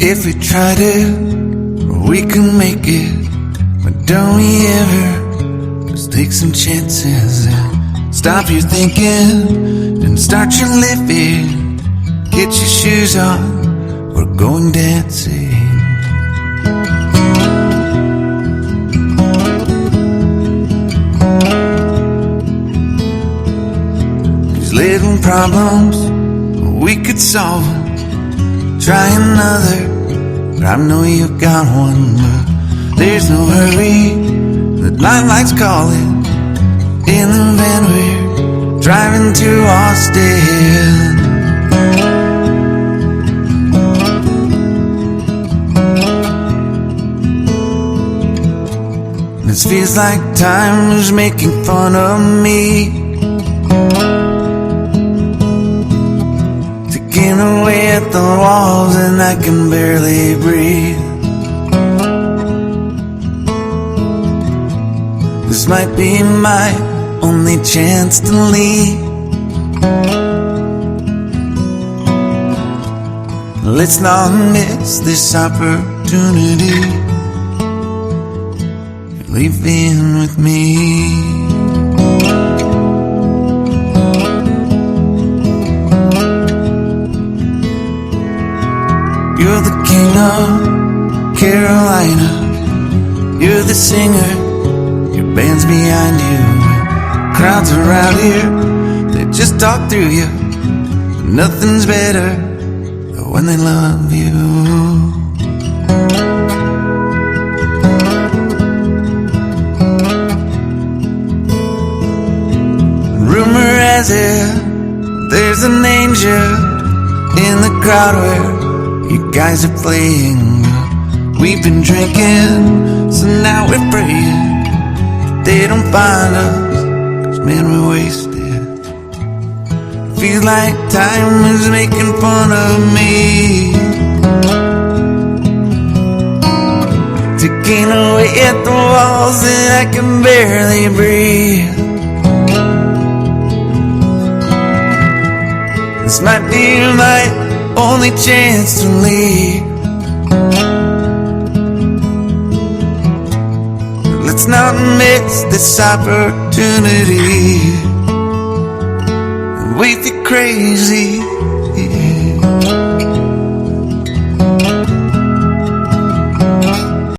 If we try to, we can make it. But don't we ever just take some chances and stop your thinking and start your living? Get your shoes on, we're going dancing. These little problems, we could solve them. Try another, but I know you've got one. But there's no hurry, the nightlight's calling. In the van we're driving to Austin. This feels like time was making fun of me, taking away at the walls and I can barely breathe. This might be my only chance to leave. Let's not miss this opportunity. Leaving with me. You're the king of Carolina. You're the singer, your band's behind you. Crowds around here, they just talk through you. Nothing's better than when they love you. Rumor has it, there's an angel in the crowd where you guys are playing. We've been drinking, so now we're praying they don't find us, 'cause man, we're wasted. Feels like time is making fun of me, taking away at the walls and I can barely breathe. This might be my only chance to leave. Let's not miss this opportunity. We feel crazy.